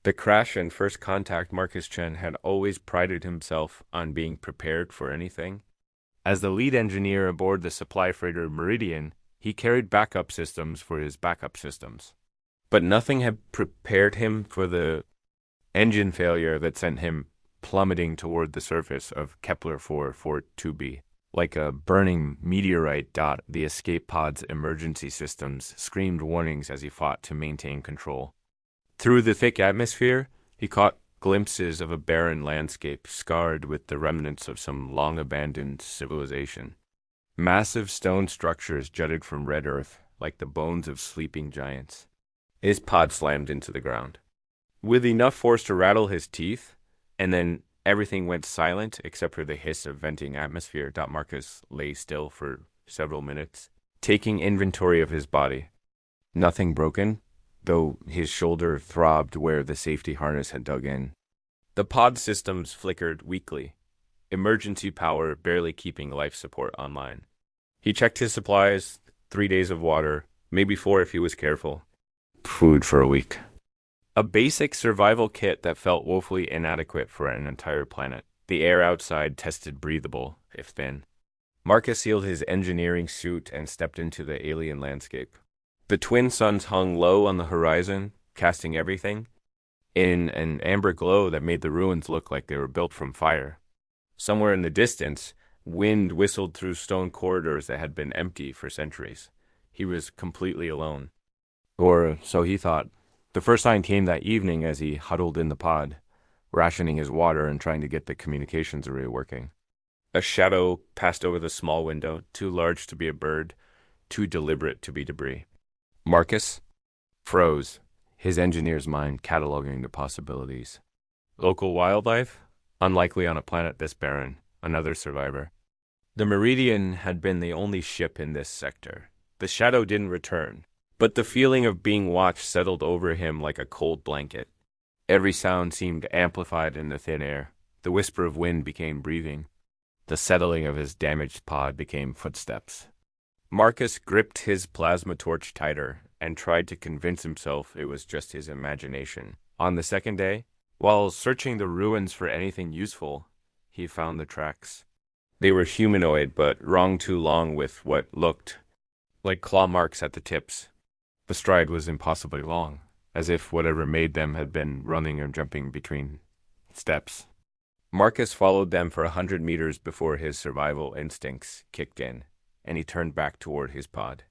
The crash and first contact Marcus Chen had always prided himself on being prepared for anything. As the lead engineer aboard the supply freighter Meridian, he carried backup systems for his backup systems. But nothing had prepared him for the engine failure that sent him plummeting toward the surface of Kepler 442b. Like a burning meteorite dot, the escape pod's emergency systems screamed warnings as he fought to maintain control. Through the thick atmosphere, he caught glimpses of a barren landscape scarred with the remnants of some long-abandoned civilization. Massive stone structures jutted from red earth like the bones of sleeping giants. His pod slammed into the ground. With enough force to rattle his teeth, and then everything went silent except for the hiss of venting atmosphere. Marcus lay still for several minutes, taking inventory of his body. Nothing broken, though his shoulder throbbed where the safety harness had dug in. The pod systems flickered weakly, emergency power barely keeping life support online. He checked his supplies, 3 days of water, maybe 4 if he was careful. Food for a week. A basic survival kit that felt woefully inadequate for an entire planet. The air outside tested breathable, if thin. Marcus sealed his engineering suit and stepped into the alien landscape. The twin suns hung low on the horizon, casting everything in an amber glow that made the ruins look like they were built from fire. Somewhere in the distance, wind whistled through stone corridors that had been empty for centuries. He was completely alone. Or so he thought. The first sign came that evening as he huddled in the pod, rationing his water and trying to get the communications array working. A shadow passed over the small window, too large to be a bird, too deliberate to be debris. Marcus froze, his engineer's mind cataloging the possibilities. Local wildlife? Unlikely on a planet this barren. Another survivor. The Meridian had been the only ship in this sector. The shadow didn't return, but the feeling of being watched settled over him like a cold blanket. Every sound seemed amplified in the thin air. The whisper of wind became breathing. The settling of his damaged pod became footsteps. Marcus gripped his plasma torch tighter and tried to convince himself it was just his imagination. On the second day, while searching the ruins for anything useful, he found the tracks. They were humanoid, but wrong too long with what looked like claw marks at the tips. The stride was impossibly long, as if whatever made them had been running or jumping between steps. Marcus followed them for 100 meters before his survival instincts kicked in, and he turned back toward his pod.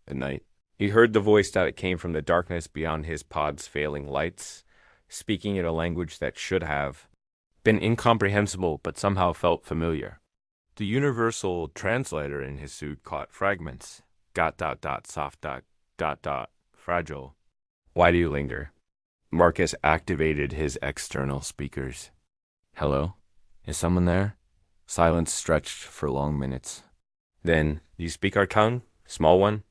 At night, he heard the voice that came from the darkness beyond his pod's failing lights, speaking in a language that should have been incomprehensible but somehow felt familiar. The universal translator in his suit caught fragments. Soft. Fragile. Why do you linger? Marcus activated his external speakers. Hello? Is someone there? Silence stretched for long minutes. Then, you speak our tongue? Small one?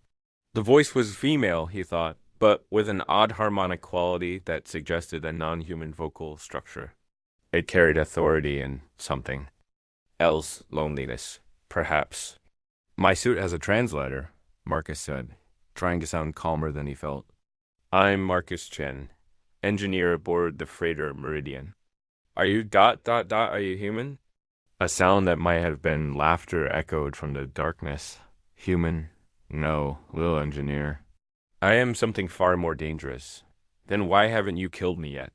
The voice was female, he thought, but with an odd harmonic quality that suggested a non-human vocal structure. It carried authority and something else, loneliness, perhaps. My suit has a translator, Marcus said, trying to sound calmer than he felt. I'm Marcus Chen, engineer aboard the freighter Meridian. Are you ... are you human? A sound that might have been laughter echoed from the darkness. Human? No, little engineer. I am something far more dangerous. Then why haven't you killed me yet?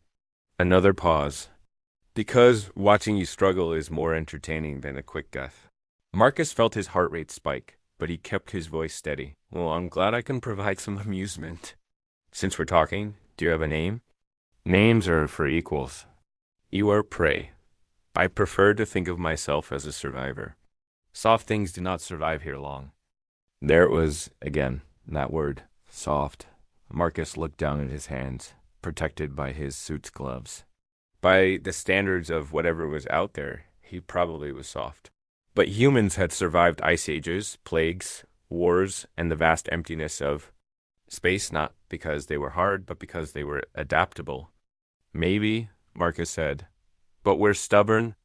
Another pause. Because watching you struggle is more entertaining than a quick death. Marcus felt his heart rate spike, but he kept his voice steady. Well, I'm glad I can provide some amusement. Since we're talking, do you have a name? Names are for equals. You are prey. I prefer to think of myself as a survivor. Soft things do not survive here long. There it was again, that word, soft. Marcus looked down at his hands, protected by his suit's gloves. By the standards of whatever was out there, he probably was soft. But humans had survived ice ages, plagues, wars, and the vast emptiness of space, not because they were hard, but because they were adaptable. Maybe, Marcus said, but we're stubborn.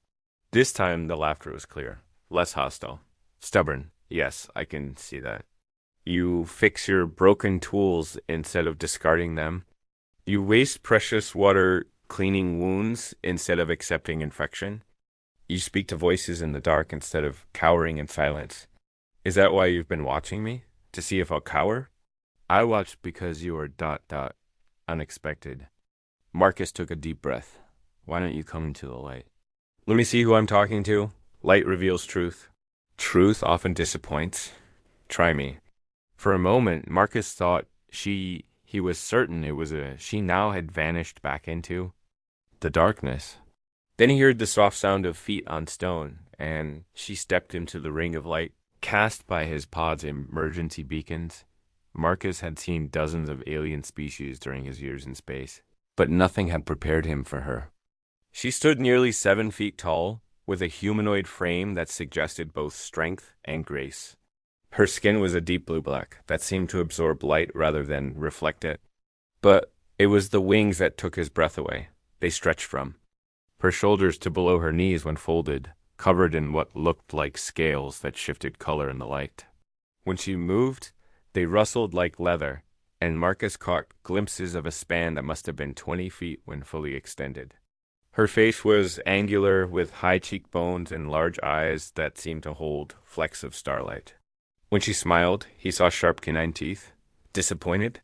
This time the laughter was clear, less hostile. Stubborn, yes, I can see that. You fix your broken tools instead of discarding them. You waste precious water cleaning wounds instead of accepting infection. You speak to voices in the dark instead of cowering in silence. Is that why you've been watching me? To see if I'll cower? I watched because you are unexpected. Marcus took a deep breath. Why don't you come into the light? Let me see who I'm talking to. Light reveals truth. Truth often disappoints. Try me. For a moment, Marcus thought he was certain it was she now had vanished back into the darkness. Then he heard the soft sound of feet on stone, and she stepped into the ring of light cast by his pod's emergency beacons. Marcus had seen dozens of alien species during his years in space, but nothing had prepared him for her. She stood nearly 7 feet tall, with a humanoid frame that suggested both strength and grace. Her skin was a deep blue-black that seemed to absorb light rather than reflect it. But it was the wings that took his breath away. They stretched from her shoulders to below her knees when folded, covered in what looked like scales that shifted color in the light. When she moved, they rustled like leather, and Marcus caught glimpses of a span that must have been 20 feet when fully extended. Her face was angular, with high cheekbones and large eyes that seemed to hold flecks of starlight. When she smiled, he saw sharp canine teeth. Disappointed?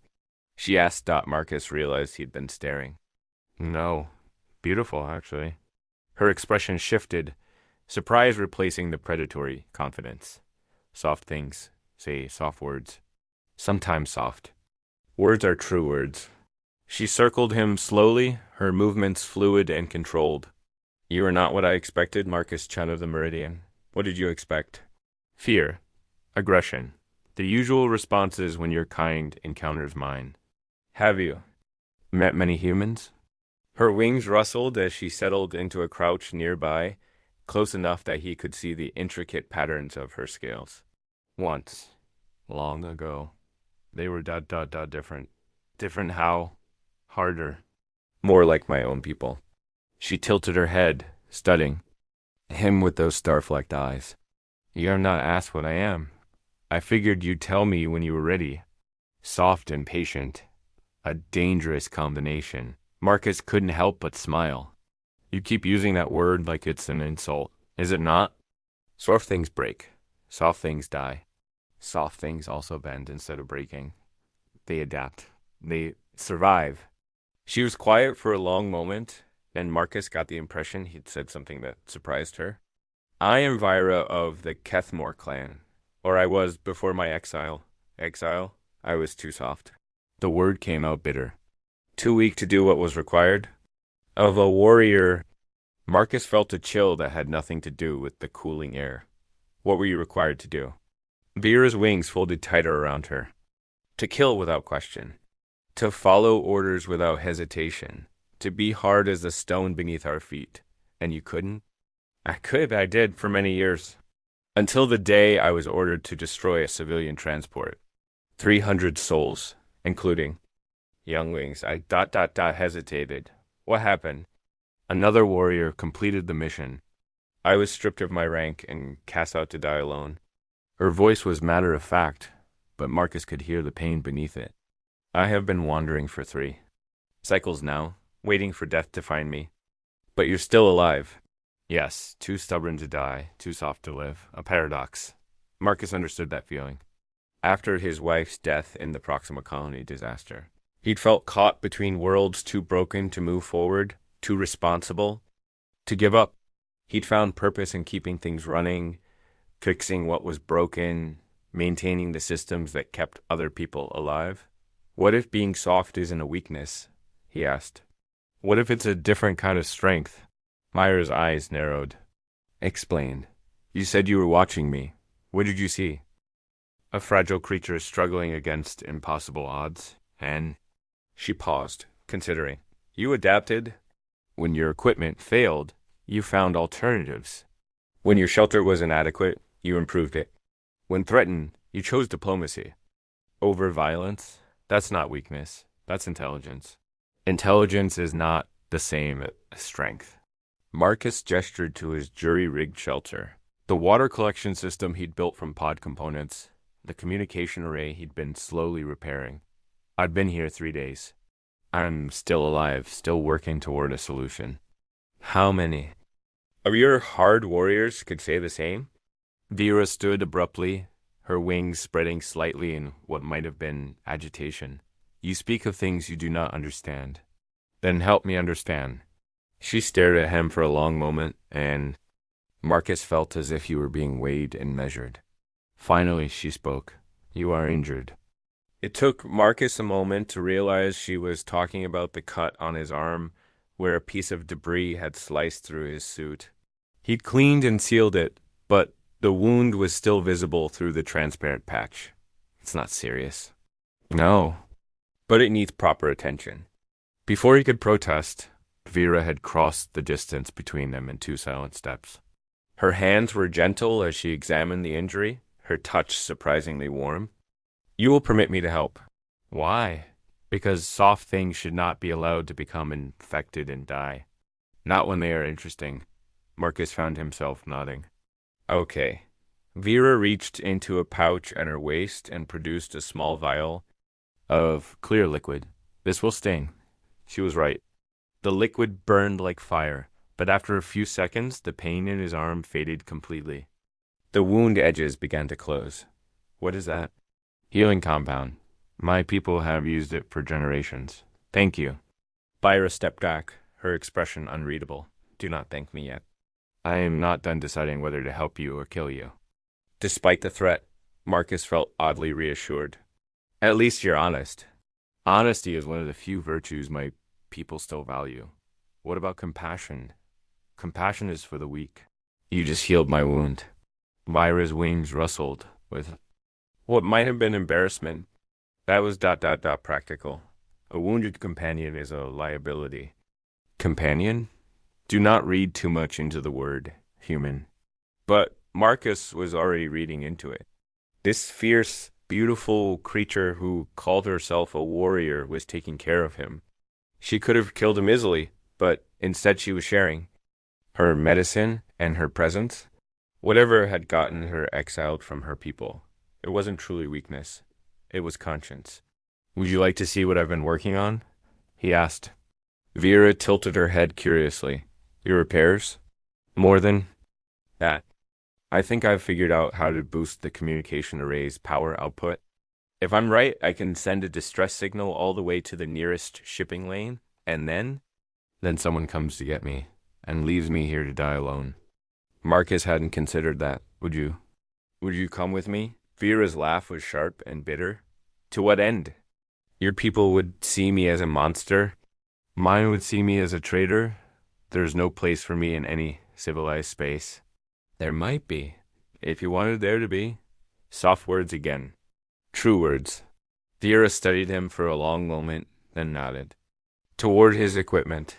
She asked. Marcus realized he'd been staring. No. Beautiful, actually. Her expression shifted, surprise replacing the predatory confidence. Soft things say soft words. Sometimes soft. Words are true words. She circled him slowly, her movements fluid and controlled. You are not what I expected, Marcus Chen of the Meridian. What did you expect? Fear. Aggression. The usual responses when your kind encounters mine. Have you met many humans? Her wings rustled as she settled into a crouch nearby, close enough that he could see the intricate patterns of her scales. Once. Long ago. They were different. Different how? Harder. More like my own people. She tilted her head, studying him with those star-flecked eyes. You have not asked what I am. I figured you'd tell me when you were ready. Soft and patient. A dangerous combination. Marcus couldn't help but smile. You keep using that word like it's an insult. Is it not? Soft things break. Soft things die. Soft things also bend instead of breaking. They adapt. They survive. She was quiet for a long moment, and Marcus got the impression he'd said something that surprised her. I am Vyra of the Kethmore clan, or I was before my exile. Exile? I was too soft. The word came out bitter. Too weak to do what was required? Of a warrior. Marcus felt a chill that had nothing to do with the cooling air. What were you required to do? Vyra's wings folded tighter around her. To kill without question. To follow orders without hesitation. To be hard as the stone beneath our feet. And you couldn't? I did for many years. Until the day I was ordered to destroy a civilian transport. 300 souls, including younglings. I hesitated. What happened? Another warrior completed the mission. I was stripped of my rank and cast out to die alone. Her voice was matter of fact, but Marcus could hear the pain beneath it. I have been wandering for 3 cycles now, waiting for death to find me. But you're still alive. Yes, too stubborn to die, too soft to live. A paradox. Marcus understood that feeling. After his wife's death in the Proxima Colony disaster, he'd felt caught between worlds, too broken to move forward, too responsible to give up. He'd found purpose in keeping things running, fixing what was broken, maintaining the systems that kept other people alive. What if being soft isn't a weakness? He asked. What if it's a different kind of strength? Myra's eyes narrowed. Explain. You said you were watching me. What did you see? A fragile creature struggling against impossible odds. And she paused, considering. You adapted. When your equipment failed, you found alternatives. When your shelter was inadequate, you improved it. When threatened, you chose diplomacy. Over violence? That's not weakness. That's intelligence. Intelligence is not the same as strength. Marcus gestured to his jury-rigged shelter. The water collection system he'd built from pod components. The communication array he'd been slowly repairing. I'd been here 3 days. I'm still alive, still working toward a solution. How many? Are your hard warriors could say the same? Vera stood abruptly, her wings spreading slightly in what might have been agitation. You speak of things you do not understand. Then help me understand. She stared at him for a long moment, and Marcus felt as if he were being weighed and measured. Finally, she spoke. You are injured. It took Marcus a moment to realize she was talking about the cut on his arm where a piece of debris had sliced through his suit. He'd cleaned and sealed it, but the wound was still visible through the transparent patch. It's not serious. No, but it needs proper attention. Before he could protest, Vera had crossed the distance between them in 2 silent steps. Her hands were gentle as she examined the injury, her touch surprisingly warm. You will permit me to help. Why? Because soft things should not be allowed to become infected and die. Not when they are interesting. Marcus found himself nodding. Okay. Vera reached into a pouch at her waist and produced a small vial of clear liquid. This will sting. She was right. The liquid burned like fire, but after a few seconds, the pain in his arm faded completely. The wound edges began to close. What is that? Healing compound. My people have used it for generations. Thank you. Byra stepped back, her expression unreadable. Do not thank me yet. I am not done deciding whether to help you or kill you. Despite the threat, Marcus felt oddly reassured. At least you're honest. Honesty is one of the few virtues my people still value. What about compassion? Compassion is for the weak. You just healed my wound. Byra's wings rustled with what might have been embarrassment. That was practical. A wounded companion is a liability. Companion? Do not read too much into the word human. But Marcus was already reading into it. This fierce, beautiful creature who called herself a warrior was taking care of him. She could have killed him easily, but instead she was sharing. Her medicine and her presence. Whatever had gotten her exiled from her people. It wasn't truly weakness. It was conscience. Would you like to see what I've been working on? He asked. Vera tilted her head curiously. Your repairs? More than that. I think I've figured out how to boost the communication array's power output. If I'm right, I can send a distress signal all the way to the nearest shipping lane, and then someone comes to get me, and leaves me here to die alone. Marcus hadn't considered that. Would you come with me? Vera's laugh was sharp and bitter. To what end? Your people would see me as a monster. Mine would see me as a traitor. There's no place for me in any civilized space. There might be, if you wanted there to be. Soft words again. True words. Vera studied him for a long moment, then nodded. Toward his equipment.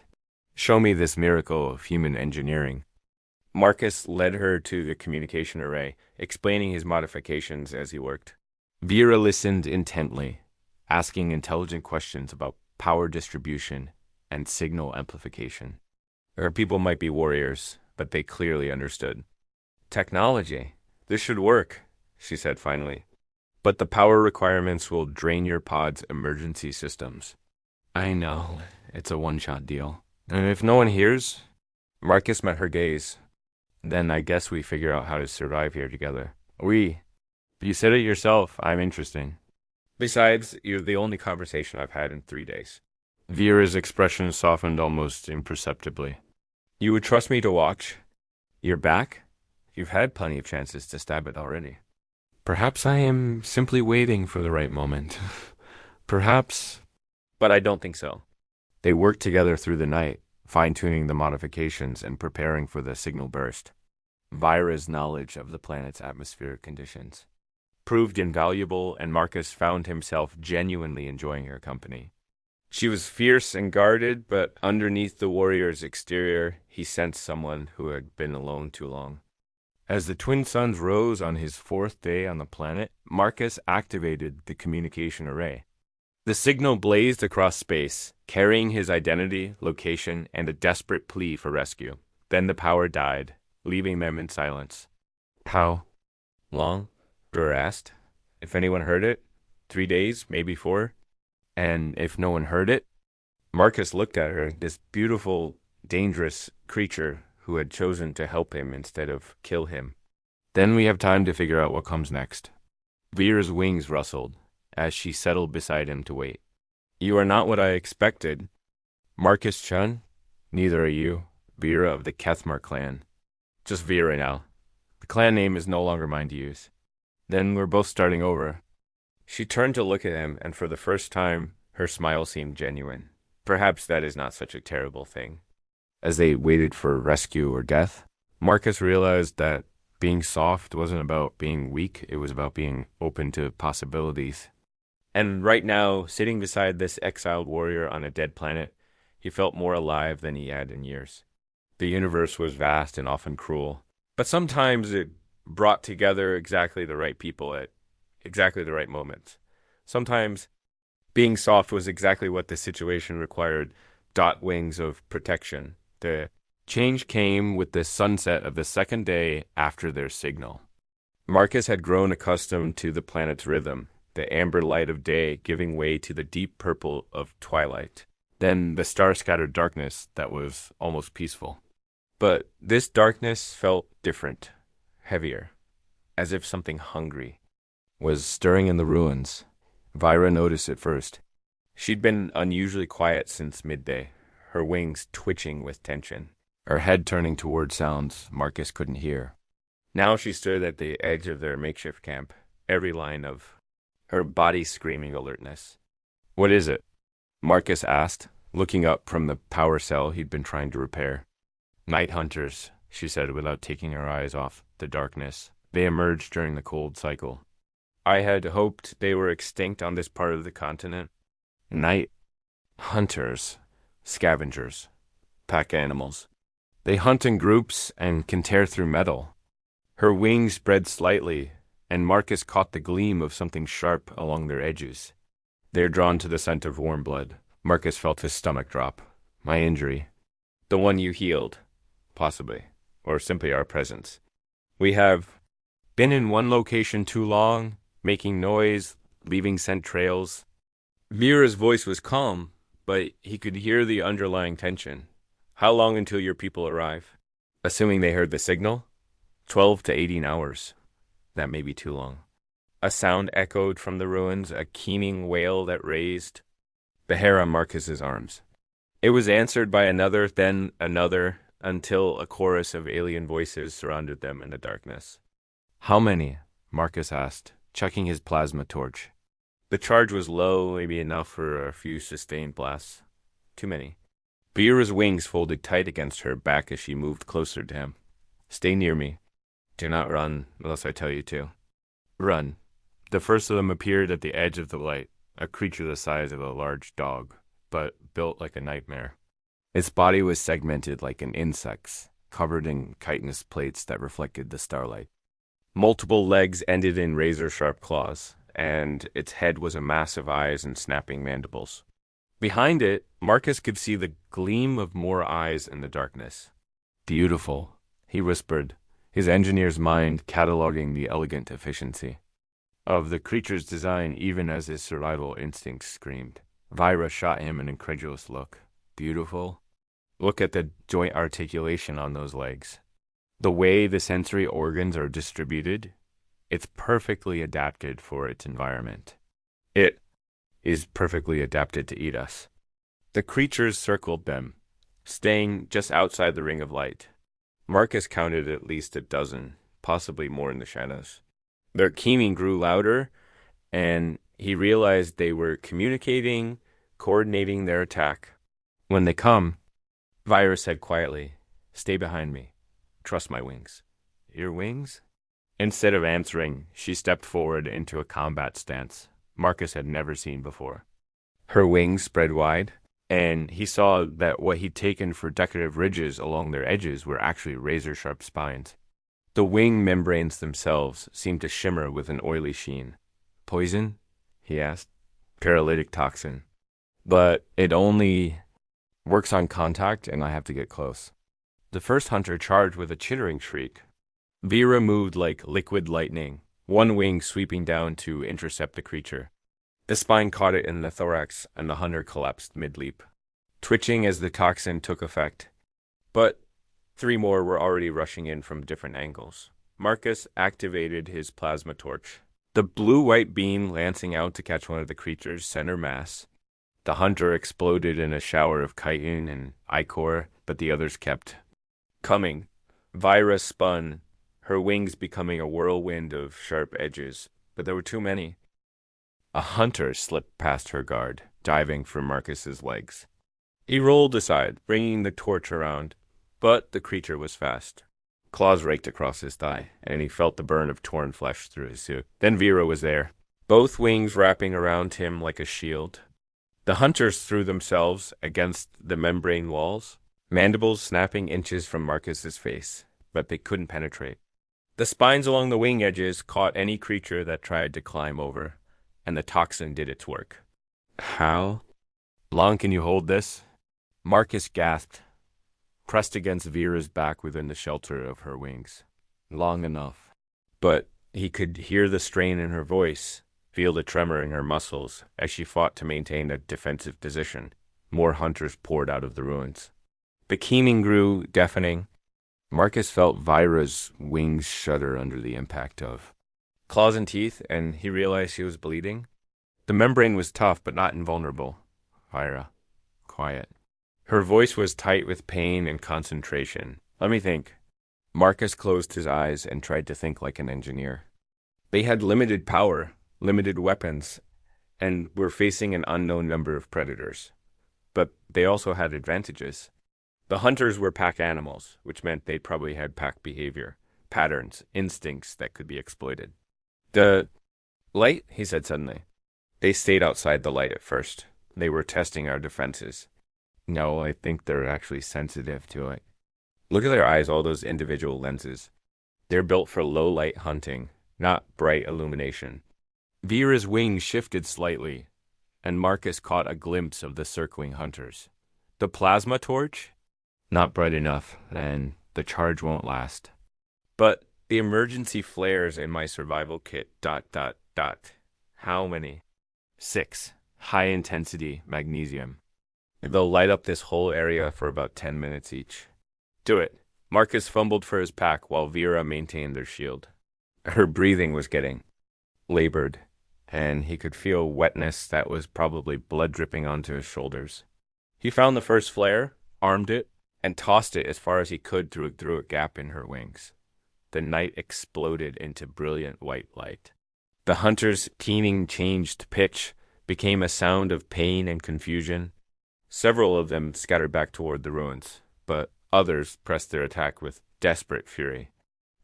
Show me this miracle of human engineering. Marcus led her to the communication array, explaining his modifications as he worked. Vera listened intently, asking intelligent questions about power distribution and signal amplification. Her people might be warriors, but they clearly understood. Technology. This should work, she said finally. But the power requirements will drain your pod's emergency systems. I know, it's a one-shot deal. And if no one hears? Marcus met her gaze. Then I guess we figure out how to survive here together. You said it yourself, I'm interesting. Besides, you're the only conversation I've had in 3 days. Vera's expression softened almost imperceptibly. You would trust me to watch? You're back? You've had plenty of chances to stab it already. Perhaps I am simply waiting for the right moment. Perhaps. But I don't think so. They worked together through the night, fine-tuning the modifications and preparing for the signal burst. Vira's knowledge of the planet's atmospheric conditions proved invaluable, and Marcus found himself genuinely enjoying her company. She was fierce and guarded, but underneath the warrior's exterior, he sensed someone who had been alone too long. As the twin suns rose on his 4th day on the planet, Marcus activated the communication array. The signal blazed across space, carrying his identity, location, and a desperate plea for rescue. Then the power died, leaving them in silence. How long? Brewer asked. If anyone heard it? 3 days, maybe 4. And if no one heard it? Marcus looked at her, this beautiful, dangerous creature who had chosen to help him instead of kill him. Then we have time to figure out what comes next. Vera's wings rustled as she settled beside him to wait. You are not what I expected. Marcus Chun? Neither are you. Vera of the Kethmar clan. Just Vera now. The clan name is no longer mine to use. Then we're both starting over. She turned to look at him, and for the first time, her smile seemed genuine. Perhaps that is not such a terrible thing. As they waited for rescue or death, Marcus realized that being soft wasn't about being weak, it was about being open to possibilities. And right now, sitting beside this exiled warrior on a dead planet, he felt more alive than he had in years. The universe was vast and often cruel, but sometimes it brought together exactly the right people at exactly the right moments. Sometimes being soft was exactly what the situation required. Dot wings of protection. The change came with the sunset of the second day after their signal. Marcus had grown accustomed to the planet's rhythm, the amber light of day giving way to the deep purple of twilight, then the star-scattered darkness that was almost peaceful. But this darkness felt different, heavier, as if something hungry was stirring in the ruins. Vira noticed it first. She'd been unusually quiet since midday, her wings twitching with tension, her head turning toward sounds Marcus couldn't hear. Now she stood at the edge of their makeshift camp, every line of her body screaming alertness. What is it? Marcus asked, looking up from the power cell he'd been trying to repair. Night hunters, she said without taking her eyes off the darkness. They emerged during the cold cycle. I had hoped they were extinct on this part of the continent. Night hunters, scavengers, pack animals. They hunt in groups and can tear through metal. Her wings spread slightly, and Marcus caught the gleam of something sharp along their edges. They're drawn to the scent of warm blood. Marcus felt his stomach drop. My injury. The one you healed. Possibly. Or simply our presence. We have been in one location too long, making noise, leaving scent trails. Vera's voice was calm, but he could hear the underlying tension. How long until your people arrive? Assuming they heard the signal? 12 to 18 hours. That may be too long. A sound echoed from the ruins, a keening wail that raised the hair on Marcus's arms. It was answered by another, then another, until a chorus of alien voices surrounded them in the darkness. How many? Marcus asked, chucking his plasma torch. The charge was low, maybe enough for a few sustained blasts. Too many. Vera's wings folded tight against her back as she moved closer to him. Stay near me. Do not run, unless I tell you to. Run. The first of them appeared at the edge of the light, a creature the size of a large dog, but built like a nightmare. Its body was segmented like an insect's, covered in chitinous plates that reflected the starlight. Multiple legs ended in razor-sharp claws, and its head was a mass of eyes and snapping mandibles. Behind it, Marcus could see the gleam of more eyes in the darkness. Beautiful, he whispered, his engineer's mind cataloging the elegant efficiency of the creature's design even as his survival instincts screamed. Vira shot him an incredulous look. Beautiful? Look at the joint articulation on those legs. The way the sensory organs are distributed, it's perfectly adapted for its environment. It is perfectly adapted to eat us. The creatures circled them, staying just outside the ring of light. Marcus counted at least a dozen, possibly more in the shadows. Their keening grew louder, and he realized they were communicating, coordinating their attack. When they come, Vira said quietly, stay behind me. Trust my wings. Your wings? Instead of answering, she stepped forward into a combat stance Marcus had never seen before. Her wings spread wide, and he saw that what he'd taken for decorative ridges along their edges were actually razor-sharp spines. The wing membranes themselves seemed to shimmer with an oily sheen. Poison? He asked. Paralytic toxin. But it only works on contact, and I have to get close. The first hunter charged with a chittering shriek. Vira moved like liquid lightning, one wing sweeping down to intercept the creature. The spine caught it in the thorax, and the hunter collapsed mid-leap. twitching as the toxin took effect. But 3 more were already rushing in from different angles. Marcus activated his plasma torch, the blue-white beam lancing out to catch one of the creature's center mass. The hunter exploded in a shower of chitin and ichor, but the others kept coming. Vira spun, her wings becoming a whirlwind of sharp edges, but there were too many. A hunter slipped past her guard, diving for Marcus's legs. He rolled aside, bringing the torch around, but the creature was fast. Claws raked across his thigh, and he felt the burn of torn flesh through his suit. Then Vera was there, both wings wrapping around him like a shield. The hunters threw themselves against the membrane walls, mandibles snapping inches from Marcus's face, but they couldn't penetrate. The spines along the wing edges caught any creature that tried to climb over, and the toxin did its work. How long can you hold this? Marcus gasped, pressed against Vera's back within the shelter of her wings. Long enough. But he could hear the strain in her voice, feel the tremor in her muscles as she fought to maintain a defensive position. More hunters poured out of the ruins. The keening grew deafening. Marcus felt Vira's wings shudder under the impact of claws and teeth, and he realized she was bleeding. The membrane was tough, but not invulnerable. Vira, quiet. Her voice was tight with pain and concentration. Let me think. Marcus closed his eyes and tried to think like an engineer. They had limited power, limited weapons, and were facing an unknown number of predators. But they also had advantages. The hunters were pack animals, which meant they'd probably had pack behavior, patterns, instincts that could be exploited. The light, he said suddenly. They stayed outside the light at first. They were testing our defenses. No, I think they're actually sensitive to it. Look at their eyes, all those individual lenses. They're built for low-light hunting, not bright illumination. Vera's wings shifted slightly, and Marcus caught a glimpse of the circling hunters. The plasma torch? Not bright enough, and the charge won't last. But the emergency flares in my survival kit, ... How many? 6. High-intensity magnesium. They'll light up this whole area for about 10 minutes each. Do it. Marcus fumbled for his pack while Vera maintained their shield. Her breathing was getting labored, and he could feel wetness that was probably blood dripping onto his shoulders. He found the first flare, armed it, and tossed it as far as he could through a gap in her wings. The night exploded into brilliant white light. The hunter's keening changed pitch, became a sound of pain and confusion. Several of them scattered back toward the ruins, but others pressed their attack with desperate fury.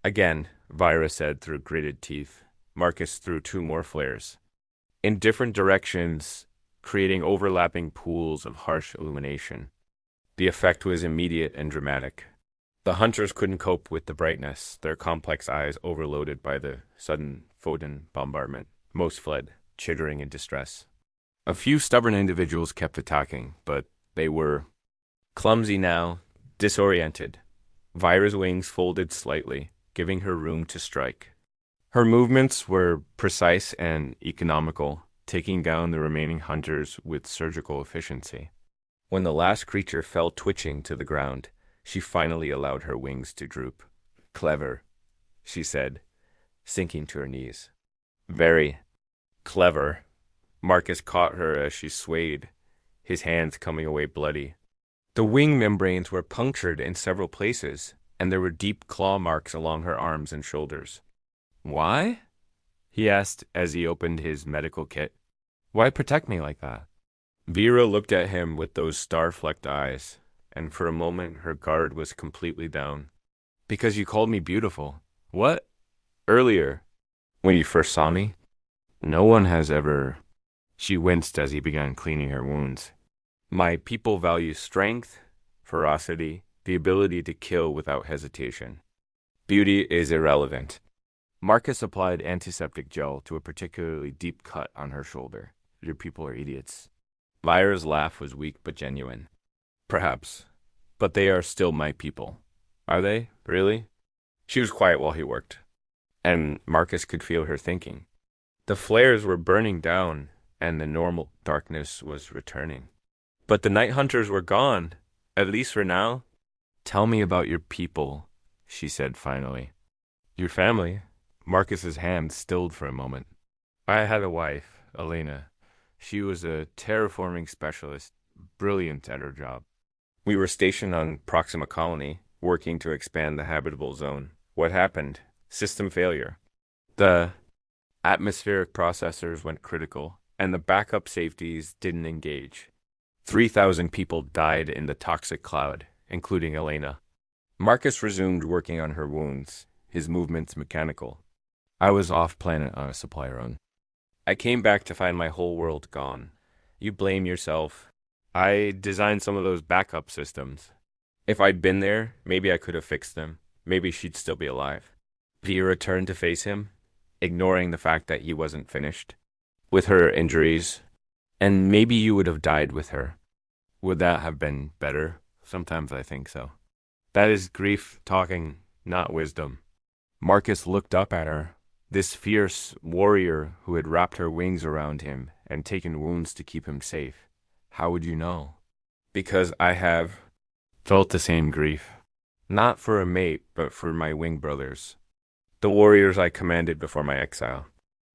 Again, Vira said through gritted teeth. Marcus threw 2 more flares. In different directions, creating overlapping pools of harsh illumination. The effect was immediate and dramatic. The hunters couldn't cope with the brightness, their complex eyes overloaded by the sudden photon bombardment. Most fled, chittering in distress. A few stubborn individuals kept attacking, but they were clumsy now, disoriented. Vira's wings folded slightly, giving her room to strike. Her movements were precise and economical, taking down the remaining hunters with surgical efficiency. When the last creature fell twitching to the ground, she finally allowed her wings to droop. Clever, she said, sinking to her knees. Very clever. Marcus caught her as she swayed, his hands coming away bloody. The wing membranes were punctured in several places, and there were deep claw marks along her arms and shoulders. Why? He asked as he opened his medical kit. Why protect me like that? Vera looked at him with those star-flecked eyes, and for a moment her guard was completely down. Because you called me beautiful. What? Earlier, when you first saw me? No one has ever... She winced as he began cleaning her wounds. My people value strength, ferocity, the ability to kill without hesitation. Beauty is irrelevant. Marcus applied antiseptic gel to a particularly deep cut on her shoulder. Your people are idiots. Vira's laugh was weak but genuine. Perhaps. But they are still my people. Are they? Really? She was quiet while he worked. And Marcus could feel her thinking. The flares were burning down, and the normal darkness was returning. But the night hunters were gone, at least for now. Tell me about your people, she said finally. Your family? Marcus's hand stilled for a moment. I had a wife, Elena. She was a terraforming specialist, brilliant at her job. We were stationed on Proxima Colony, working to expand the habitable zone. What happened? System failure. The atmospheric processors went critical, and the backup safeties didn't engage. 3,000 people died in the toxic cloud, including Elena. Marcus resumed working on her wounds, his movements mechanical. I was off-planet on a supply run. I came back to find my whole world gone. You blame yourself. I designed some of those backup systems. If I'd been there, maybe I could have fixed them. Maybe she'd still be alive. Vera turned to face him, ignoring the fact that he wasn't finished. With her injuries, and maybe you would have died with her. Would that have been better? Sometimes I think so. That is grief talking, not wisdom. Marcus looked up at her, this fierce warrior who had wrapped her wings around him and taken wounds to keep him safe. How would you know? Because I have felt the same grief. Not for a mate, but for my wing brothers. The warriors I commanded before my exile.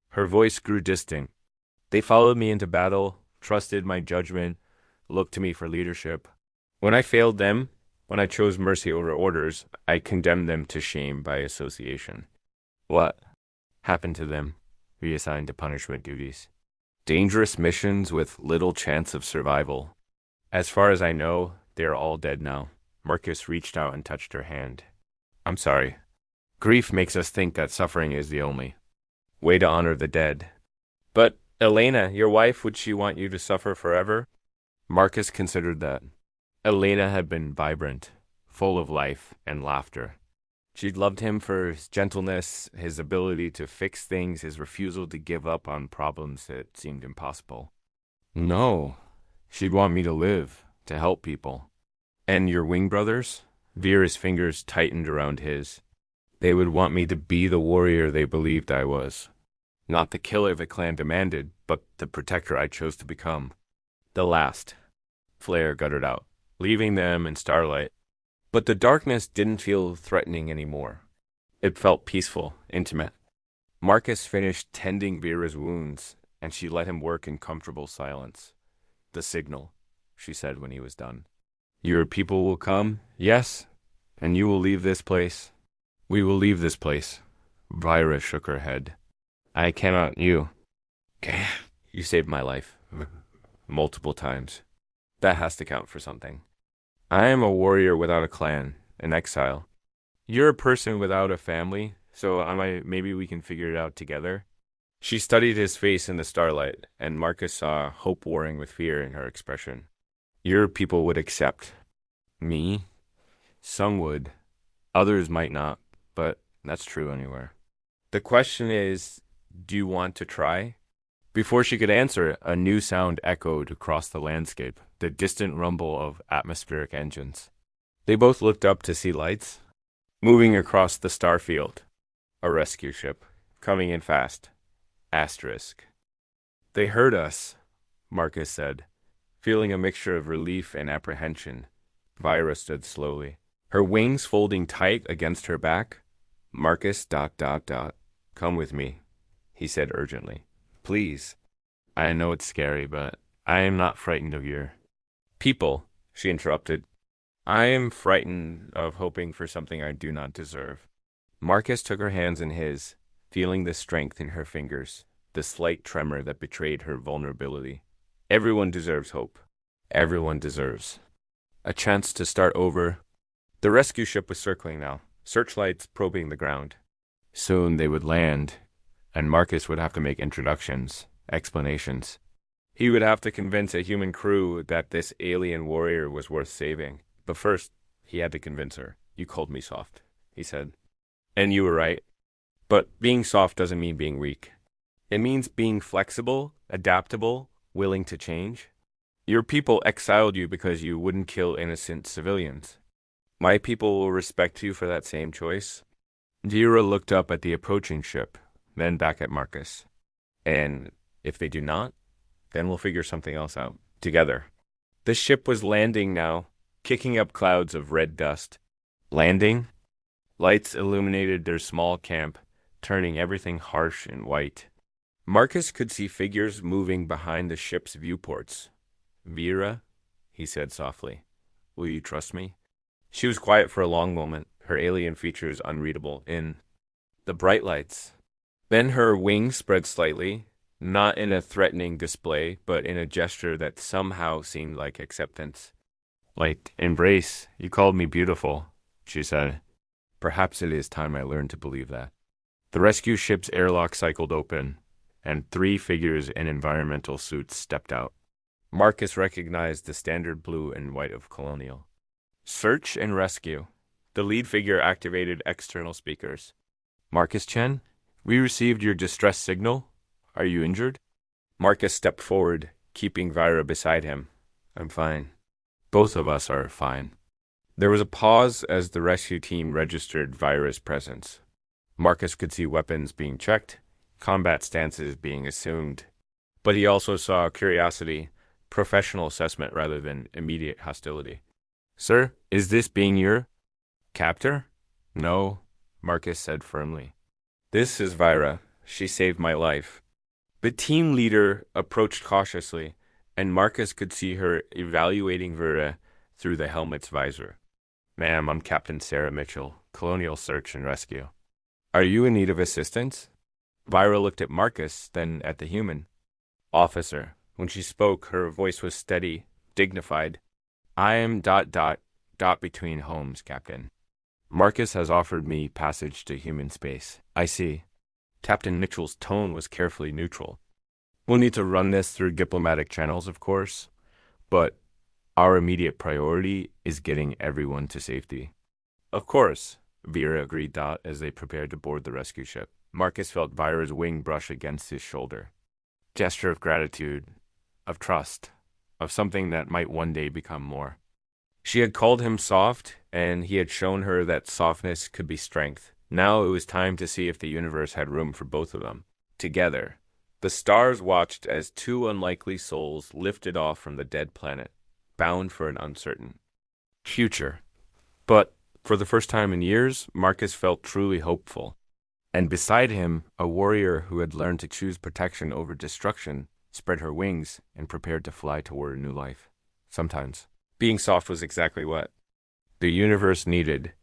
Her voice grew distant. They followed me into battle, trusted my judgment, looked to me for leadership. When I failed them, when I chose mercy over orders, I condemned them to shame by association. What happened to them? Reassigned to punishment duties. Dangerous missions with little chance of survival. As far as I know, they are all dead now. Marcus reached out and touched her hand. I'm sorry. Grief makes us think that suffering is the only way to honor the dead. But Elena, your wife, would she want you to suffer forever? Marcus considered that. Elena had been vibrant, full of life and laughter. She'd loved him for his gentleness, his ability to fix things, his refusal to give up on problems that seemed impossible. No, she'd want me to live, to help people. And your wing brothers? Vera's fingers tightened around his. They would want me to be the warrior they believed I was. Not the killer the clan demanded, but the protector I chose to become. The last. Flare guttered out, leaving them in starlight. But the darkness didn't feel threatening anymore. It felt peaceful, intimate. Marcus finished tending Vera's wounds, and she let him work in comfortable silence. The signal, she said when he was done. Your people will come, yes, and you will leave this place. We will leave this place. Vira shook her head. I cannot, you. You saved my life. Multiple times. That has to count for something. I am a warrior without a clan, an exile. You're a person without a family, so maybe we can figure it out together. She studied his face in the starlight, and Marcus saw hope warring with fear in her expression. Your people would accept. Me? Some would. Others might not, but that's true anywhere. The question is, do you want to try? Before she could answer, a new sound echoed across the landscape, the distant rumble of atmospheric engines. They both looked up to see lights, moving across the star field. A rescue ship, coming in fast. Asterisk. They heard us, Marcus said, feeling a mixture of relief and apprehension. Vira stood slowly, her wings folding tight against her back. Marcus, ... Come with me, he said urgently. Please. I know it's scary, but I am not frightened of your people, she interrupted. I am frightened of hoping for something I do not deserve. Marcus took her hands in his, feeling the strength in her fingers, the slight tremor that betrayed her vulnerability. Everyone deserves hope. Everyone deserves a chance to start over. The rescue ship was circling now, searchlights probing the ground. Soon they would land, and Marcus would have to make introductions, explanations. He would have to convince a human crew that this alien warrior was worth saving. But first, he had to convince her. You called me soft, he said. And you were right. But being soft doesn't mean being weak. It means being flexible, adaptable, willing to change. Your people exiled you because you wouldn't kill innocent civilians. My people will respect you for that same choice. Vera looked up at the approaching ship, then back at Marcus. And if they do not, then we'll figure something else out, together. The ship was landing now, kicking up clouds of red dust. Landing? Lights illuminated their small camp, turning everything harsh and white. Marcus could see figures moving behind the ship's viewports. Vera, he said softly, will you trust me? She was quiet for a long moment, her alien features unreadable in the bright lights. Then her wings spread slightly, not in a threatening display, but in a gesture that somehow seemed like acceptance. Like embrace, you called me beautiful, she said. Perhaps it is time I learned to believe that. The rescue ship's airlock cycled open, and 3 figures in environmental suits stepped out. Marcus recognized the standard blue and white of Colonial. Search and rescue. The lead figure activated external speakers. Marcus Chen, we received your distress signal. Are you injured? Marcus stepped forward, keeping Vira beside him. I'm fine. Both of us are fine. There was a pause as the rescue team registered Vira's presence. Marcus could see weapons being checked, combat stances being assumed, but he also saw curiosity, professional assessment rather than immediate hostility. Sir, is this being your captor? No, Marcus said firmly. This is Vira. She saved my life. The team leader approached cautiously, and Marcus could see her evaluating Vira through the helmet's visor. Ma'am, I'm Captain Sarah Mitchell, Colonial Search and Rescue. Are you in need of assistance? Vira looked at Marcus, then at the human. Officer. When she spoke, her voice was steady, dignified. I am ... between homes, Captain. Marcus has offered me passage to human space. I see. Captain Mitchell's tone was carefully neutral. We'll need to run this through diplomatic channels, of course, but our immediate priority is getting everyone to safety. Of course, Vera agreed as they prepared to board the rescue ship. Marcus felt Vira's wing brush against his shoulder. Gesture of gratitude, of trust, of something that might one day become more. She had called him soft, and he had shown her that softness could be strength. Now it was time to see if the universe had room for both of them. Together, the stars watched as 2 unlikely souls lifted off from the dead planet, bound for an uncertain future. But for the first time in years, Marcus felt truly hopeful. And beside him, a warrior who had learned to choose protection over destruction spread her wings and prepared to fly toward a new life. Sometimes being soft was exactly what the universe needed,